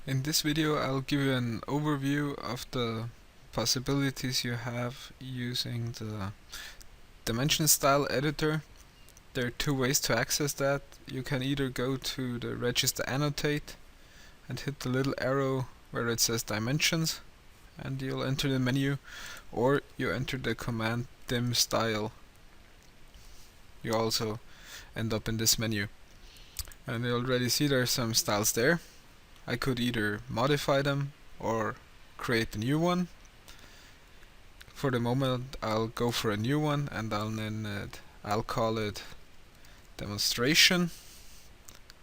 In this video I'll give you an overview of the possibilities you have using the dimension style editor. There are two ways to access that. You can either go to the register annotate and hit the little arrow where it says dimensions and you'll enter the menu, or you enter the command dim style. You also end up in this menu. And you already see there are some styles there. I could either modify them or create a new one. For the moment I'll go for a new one and I'll call it demonstration.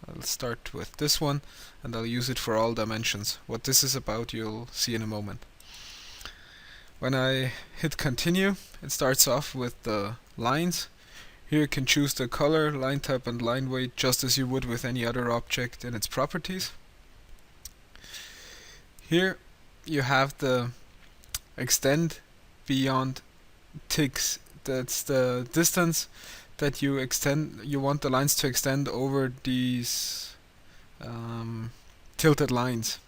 I'll start with this one and I'll use it for all dimensions. What this is about you'll see in a moment. When I hit continue, it starts off with the lines. Here you can choose the color, line type and line weight just as you would with any other object in its properties. Here you have the extend beyond ticks. That's the distance that you want the lines to extend over these tilted lines.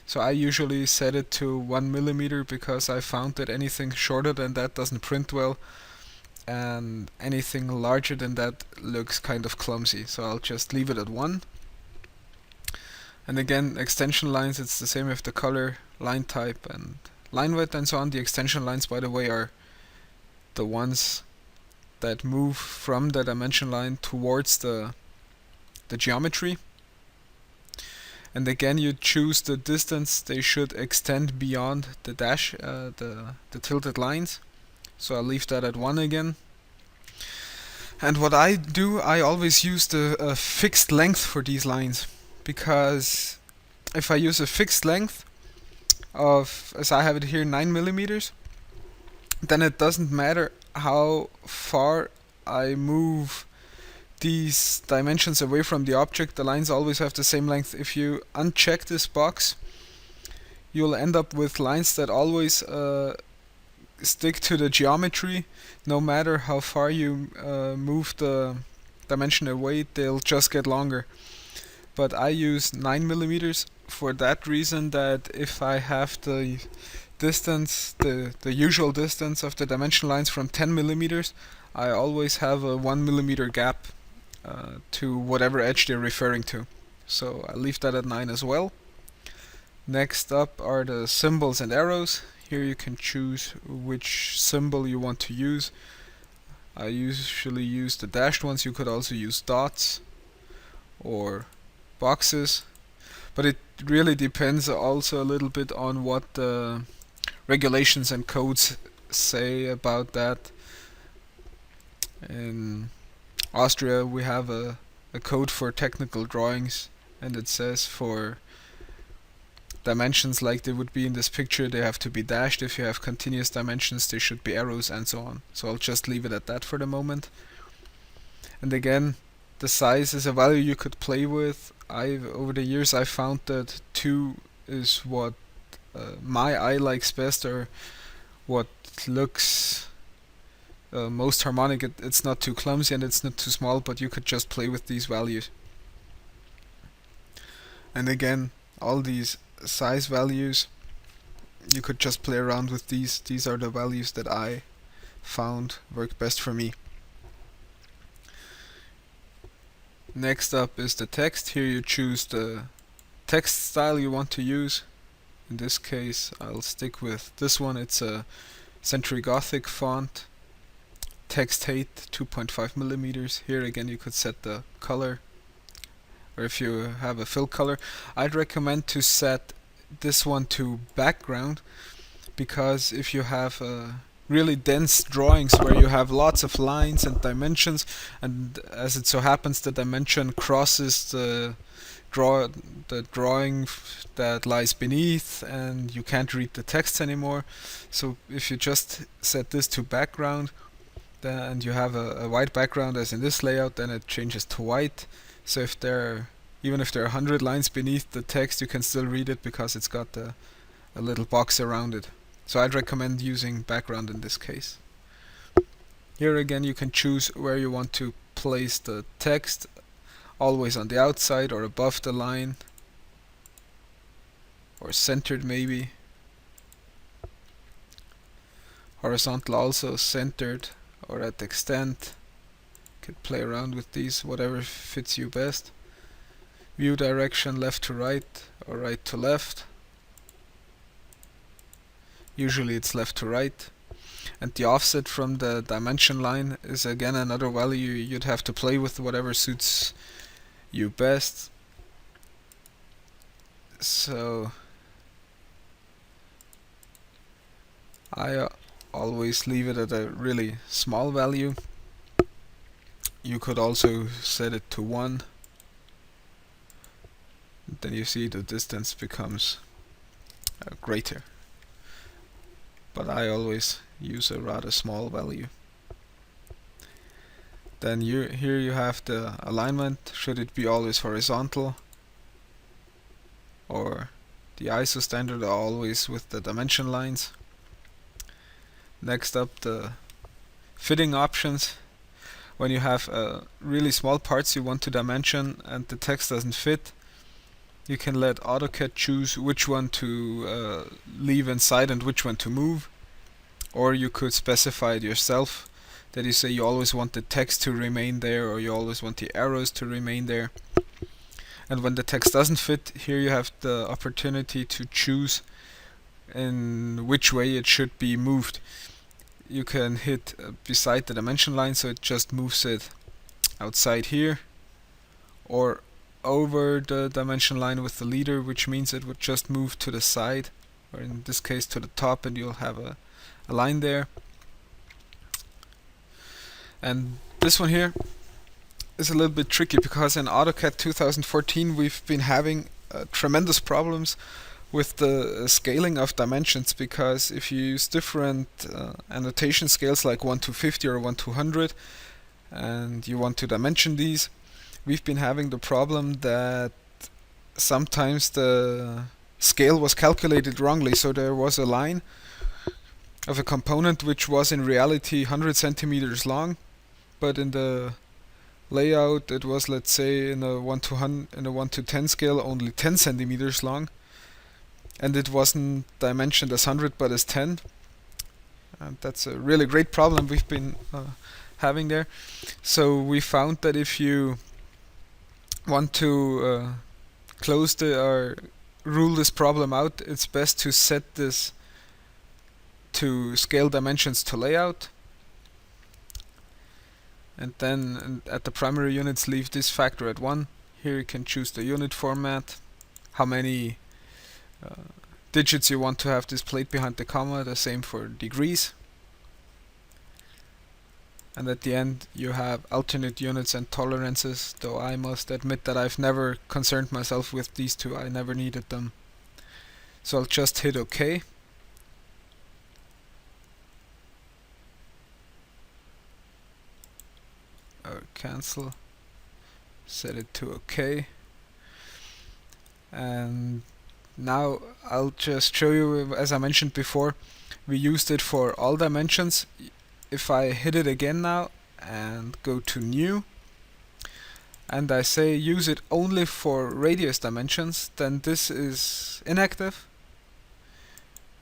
So I usually set it to 1 millimeter because I found that anything shorter than that doesn't print well, and anything larger than that looks kind of clumsy. So I'll just leave it at 1. And again, extension lines, it's the same with the color, line type and line width and so on. The extension lines, by the way, are the ones that move from the dimension line towards the geometry. And again, you choose the distance they should extend beyond the dash, the tilted lines. So I'll leave that at 1 again. And what I do, I always use the fixed length for these lines, because if I use a fixed length of, as I have it here, 9 millimeters, then it doesn't matter how far I move these dimensions away from the object, the lines always have the same length. If you uncheck this box, you'll end up with lines that always stick to the geometry. No matter how far you move the dimension away, they'll just get longer. But I use 9 millimeters for that reason, that if I have the distance, the usual distance of the dimension lines from 10 millimeters, I always have a 1 millimeter gap to whatever edge they're referring to. So I leave that at 9 as well. Next up are the symbols and arrows. Here you can choose which symbol you want to use. I usually use the dashed ones. You could also use dots or boxes, but it really depends also a little bit on what the regulations and codes say about that. In Austria we have a code for technical drawings, and it says for dimensions like they would be in this picture, they have to be dashed. If you have continuous dimensions, they should be arrows, and so on. So I'll just leave it at that for the moment. And again, the size is a value you could play with. Over the years I found that 2 is what my eye likes best, or what looks most harmonic. It's not too clumsy and it's not too small, but you could just play with these values. And again, all these size values, you could just play around with these. These are the values that I found work best for me. Next up is the text. Here you choose the text style you want to use. In this case I'll stick with this one. It's a Century Gothic font, text height 2.5 millimeters. Here again you could set the color, or if you have a fill color, I'd recommend to set this one to background, because if you have really dense drawings where you have lots of lines and dimensions, and as it so happens the dimension crosses the drawing that lies beneath, and you can't read the text anymore. So if you just set this to background, and you have a white background as in this layout, then it changes to white. So even if there are 100 lines beneath the text, you can still read it because it's got a little box around it. So I'd recommend using background in this case. Here again you can choose where you want to place the text, always on the outside or above the line. or centered maybe. Horizontal also centered or at extent. Could play around with these, whatever fits you best. View direction left to right or right to left. Usually it's left to right. And the offset from the dimension line is again another value you'd have to play with, whatever suits you best. So I always leave it at a really small value. You could also set it to 1. Then you see the distance becomes greater. But I always use a rather small value. Then here you have the alignment. Should it be always horizontal? Or the ISO standard are always with the dimension lines. Next up, the fitting options. When you have really small parts you want to dimension and the text doesn't fit, you can let Autocad choose which one to leave inside and which one to move. Or you could specify it yourself, that you say you always want the text to remain there, or you always want the arrows to remain there. And when the text doesn't fit, here you have the opportunity to choose in which way it should be moved. You can hit beside the dimension line, so it just moves it outside here, or over the dimension line with the leader, which means it would just move to the side, or in this case to the top, and you'll have a line there. And this one here is a little bit tricky, because in AutoCAD 2014 we've been having tremendous problems with the scaling of dimensions, because if you use different annotation scales like 1 to 50 or 1 to 100 and you want to dimension these, we've been having the problem that sometimes the scale was calculated wrongly. So there was a line of a component which was in reality 100 centimeters long, but in the layout it was, let's say, in a 1 to 10 scale only 10 centimeters long, and it wasn't dimensioned as 100 but as 10. And that's a really great problem we've been having there. So we found that if you want to close or rule this problem out, it's best to set this to scale dimensions to layout, and then at the primary units leave this factor at 1. Here you can choose the unit format, how many digits you want to have displayed behind the comma, the same for degrees. And at the end you have alternate units and tolerances, though I must admit that I've never concerned myself with these two, I never needed them. So I'll just hit OK. Or cancel, set it to OK. And now I'll just show you, as I mentioned before, we used it for all dimensions. If I hit it again now and go to new, and I say use it only for radius dimensions, then this is inactive.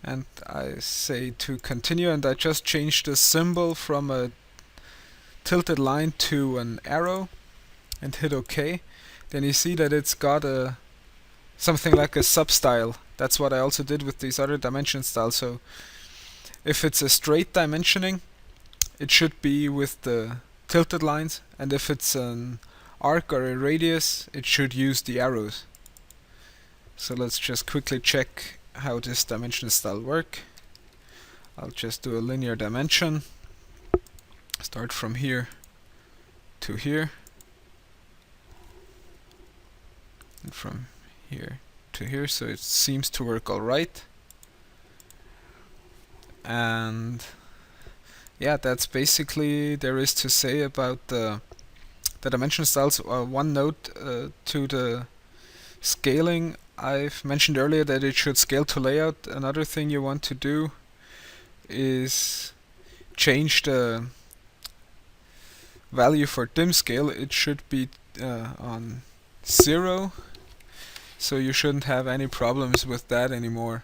And I say to continue, and I just changed the symbol from a tilted line to an arrow and hit OK. Then you see that it's got a something like a substyle. That's what I also did with these other dimension styles. So if it's a straight dimensioning, it should be with the tilted lines, and if it's an arc or a radius, it should use the arrows. So let's just quickly check how this dimension style work. I'll just do a linear dimension, start from here to here, and from here to here, so it seems to work alright. And yeah, that's basically there is to say about the dimension styles. One note to the scaling, I've mentioned earlier that it should scale to layout. Another thing you want to do is change the value for dim scale. It should be on 0, so you shouldn't have any problems with that anymore.